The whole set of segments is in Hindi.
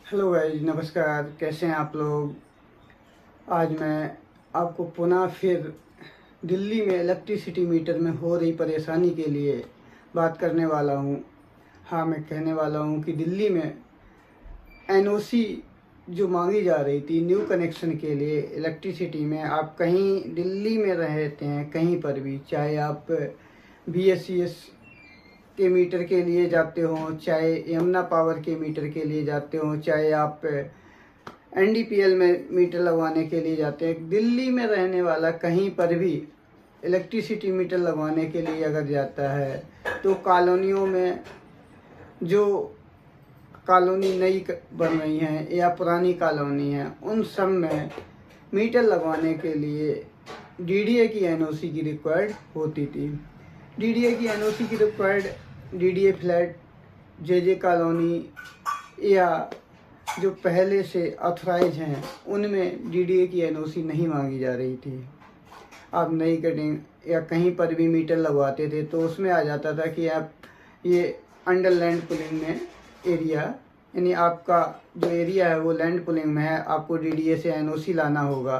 हेलो गाइस, नमस्कार। कैसे हैं आप लोग। आज मैं आपको पुनः फिर दिल्ली में इलेक्ट्रिसिटी मीटर में हो रही परेशानी के लिए बात करने वाला हूं। हाँ, मैं कहने वाला हूं कि दिल्ली में एनओसी जो मांगी जा रही थी न्यू कनेक्शन के लिए इलेक्ट्रिसिटी में, आप कहीं दिल्ली में रहते हैं कहीं पर भी, चाहे आप BSES के मीटर के लिए जाते हो, चाहे यमुना पावर के मीटर के लिए जाते हो, चाहे आप NDPL में मीटर लगवाने के लिए जाते हैं, दिल्ली में रहने वाला कहीं पर भी इलेक्ट्रिसिटी मीटर लगवाने के लिए अगर जाता है तो कॉलोनियों में, जो कॉलोनी नई बन रही हैं या पुरानी कॉलोनी है, उन सब में मीटर लगवाने के लिए DDA की NOC की रिक्वायर्ड होती थी। DDA की NOC की required DDA flat, JJ colony या जो पहले से ऑथराइज हैं उनमें DDA की NOC नहीं मांगी जा रही थी। आप नई कटिंग या कहीं पर भी मीटर लगवाते थे तो उसमें आ जाता था कि आप ये अंडर लैंड पुलिंग में एरिया, यानी आपका जो एरिया है वो लैंड पुलिंग में है, आपको DDA से NOC लाना होगा।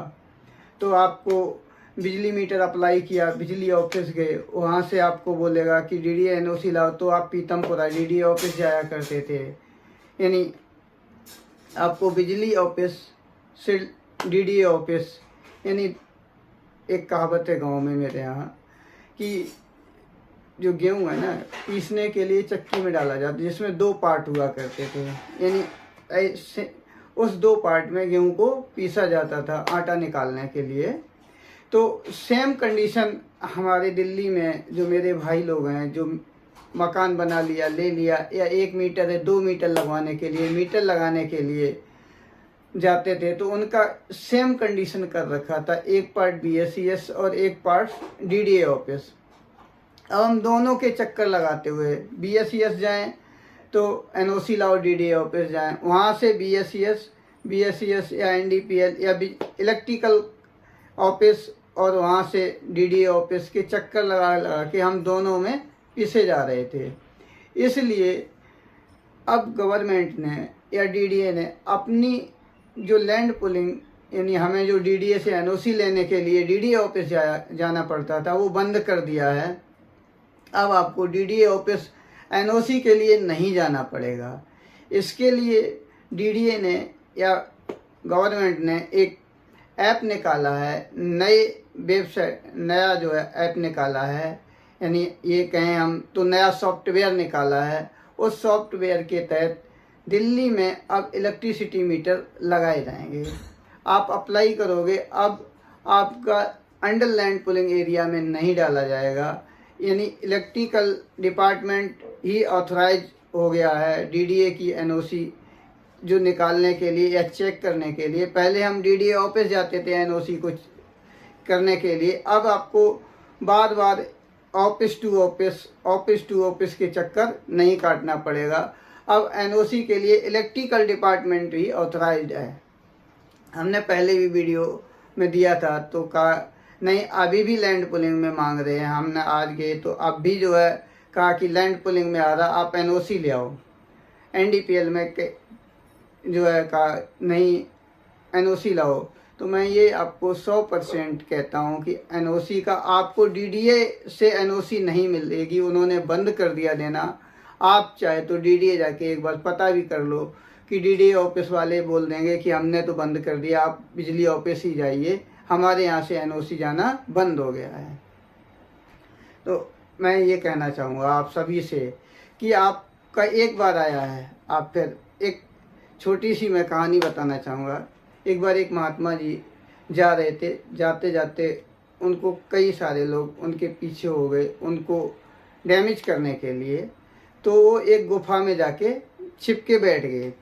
तो आपको बिजली मीटर अप्लाई किया, बिजली ऑफिस गए, वहाँ से आपको बोलेगा कि DDA NOC लाओ, तो आप पीतमपुरा DDA ऑफिस जाया करते थे। यानी आपको बिजली ऑफिस से DDA ऑफिस, यानी एक कहावत है गांव में मेरे यहाँ कि जो गेहूँ है ना, पीसने के लिए चक्की में डाला जाता है जिसमें 2 पार्ट हुआ करते थे, यानी ऐसे उस 2 पार्ट में गेहूँ को पीसा जाता था आटा निकालने के लिए। तो सेम कंडीशन हमारे दिल्ली में जो मेरे भाई लोग हैं, जो मकान बना लिया, ले लिया, या 1 मीटर है 2 मीटर लगवाने के लिए, मीटर लगाने के लिए जाते थे, तो उनका सेम कंडीशन कर रखा था, एक पार्ट BSES और एक पार्ट DDA ऑफिस। अब हम दोनों के चक्कर लगाते हुए BSES जाएं तो NOC लाओ, DDA ऑफिस जाएं, वहाँ से BSES या NDPL या इलेक्ट्रिकल ऑफिस और वहाँ से DDA ऑफिस के चक्कर लगा लगा के हम दोनों में पिसे जा रहे थे। इसलिए अब गवर्नमेंट ने या DDA ने अपनी जो लैंड पुलिंग, यानी हमें जो DDA से NOC लेने के लिए DDA ऑफिस जाना पड़ता था, वो बंद कर दिया है। अब आपको DDA ऑफिस NOC के लिए नहीं जाना पड़ेगा। इसके लिए DDA ने या गवर्नमेंट ने एक ऐप निकाला है, नए वेबसाइट, नया जो है ऐप निकाला है, यानी ये कहें हम तो नया सॉफ्टवेयर निकाला है। उस सॉफ्टवेयर के तहत दिल्ली में अब इलेक्ट्रिसिटी मीटर लगाए जाएंगे। आप अप्लाई करोगे, अब आपका अंडर लैंड पुलिंग एरिया में नहीं डाला जाएगा, यानी इलेक्ट्रिकल डिपार्टमेंट ही ऑथराइज हो गया है DDA की NOC जो निकालने के लिए या चेक करने के लिए। पहले हम DDA ऑफिस जाते थे NOC को करने के लिए, अब आपको बार बार ऑफिस टू ऑफिस के चक्कर नहीं काटना पड़ेगा। अब NOC के लिए इलेक्ट्रिकल डिपार्टमेंट ही ऑथराइज्ड है। हमने पहले भी वीडियो में दिया था तो कहा नहीं, अभी भी लैंड पुलिंग में मांग रहे हैं। हमने आज गए तो अब भी जो है कहा कि लैंड पुलिंग में आ रहा, आप NOC ले आओ। NDPL में जो है कहा नहीं, NOC लाओ। तो मैं ये आपको 100% कहता हूँ कि NOC का आपको DDA से NOC नहीं मिलेगी, उन्होंने बंद कर दिया देना। आप चाहे तो DDA जाके एक बार पता भी कर लो कि DDA ऑफिस वाले बोल देंगे कि हमने तो बंद कर दिया, आप बिजली ऑफिस ही जाइए, हमारे यहाँ से NOC जाना बंद हो गया है। तो मैं ये कहना चाहूँगा आप सभी से कि आपका एक बार आया है, आप फिर एक छोटी सी मैं कहानी बताना चाहूँगा। एक बार एक महात्मा जी जा रहे थे, जाते जाते उनको कई सारे लोग उनके पीछे हो गए, उनको डैमेज करने के लिए। तो वो एक गुफा में जाके छिप के बैठ गए,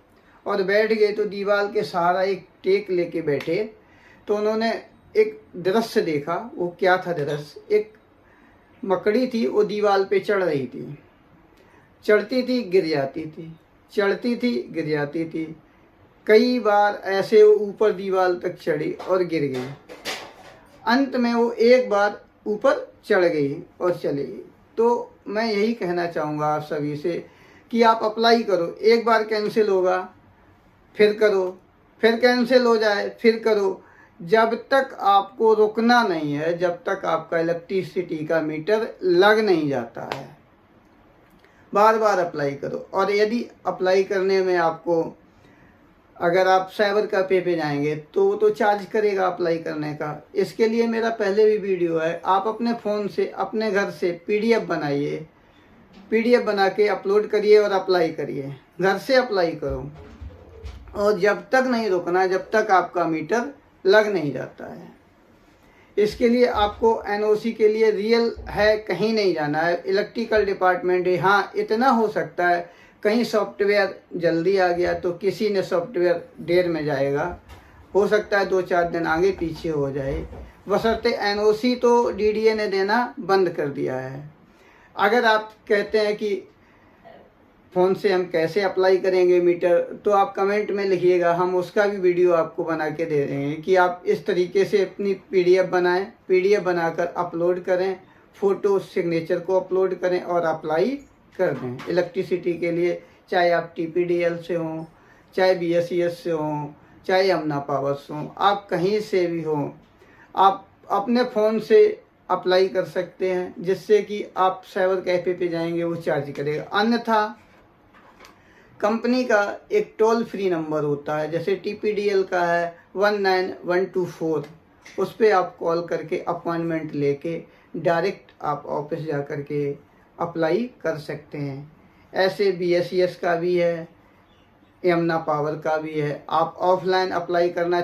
और बैठ गए तो दीवार के सहारा एक टेक लेके बैठे। तो उन्होंने एक दृश्य देखा। वो क्या था दृश्य? एक मकड़ी थी, वो दीवार पे चढ़ रही थी, चढ़ती थी गिर जाती थी, चढ़ती थी गिर जाती थी। कई बार ऐसे वो ऊपर दीवार तक चढ़ी और गिर गई। अंत में वो एक बार ऊपर चढ़ गई और चली गई। तो मैं यही कहना चाहूँगा आप सभी से कि आप अप्लाई करो, एक बार कैंसिल होगा फिर करो, फिर कैंसिल हो जाए, फिर करो। जब तक आपको रुकना नहीं है, जब तक आपका इलेक्ट्रिसिटी का मीटर लग नहीं जाता है, बार बार अप्लाई करो। और यदि अप्लाई करने में आपको, अगर आप साइबर कैफे पे जाएंगे तो वो तो चार्ज करेगा अप्लाई करने का। इसके लिए मेरा पहले भी वीडियो है। आप अपने फ़ोन से, अपने घर से पीडीएफ बनाइए, पीडीएफ बना के अपलोड करिए और अप्लाई करिए, घर से अप्लाई करो। और जब तक नहीं रुकना, जब तक आपका मीटर लग नहीं जाता है। इसके लिए आपको एनओसी के लिए रियल है कहीं नहीं जाना है, इलेक्ट्रिकल डिपार्टमेंट है। हाँ, इतना हो सकता है कहीं सॉफ्टवेयर जल्दी आ गया तो किसी ने सॉफ्टवेयर देर में जाएगा, हो सकता है 2-4 दिन आगे पीछे हो जाए, बशर्ते एनओसी तो डीडीए ने देना बंद कर दिया है। अगर आप कहते हैं कि फ़ोन से हम कैसे अप्लाई करेंगे मीटर, तो आप कमेंट में लिखिएगा, हम उसका भी वीडियो आपको बना के दे देंगे कि आप इस तरीके से अपनी पीडीएफ बनाएं, पीडीएफ बनाकर अपलोड करें, फ़ोटो सिग्नेचर को अपलोड करें और अप्लाई कर दें इलेक्ट्रिसिटी के लिए। चाहे आप टीपीडीएल से हों, चाहे बीएसईएस से हों, चाहे यमुना पावर से हों, आप कहीं से भी हों, आप अपने फ़ोन से अप्लाई कर सकते हैं, जिससे कि आप साइबर कैफे पे जाएंगे वो चार्ज करेगा। अन्यथा कंपनी का एक टोल फ्री नंबर होता है, जैसे टीपीडीएल का है 19124, उस पर आप कॉल करके अपॉइंटमेंट लेके डायरेक्ट आप ऑफिस जा कर के अप्लाई कर सकते हैं। ऐसे बीएसईएस का भी है, यमुना पावर का भी है। आप ऑफलाइन अप्लाई करना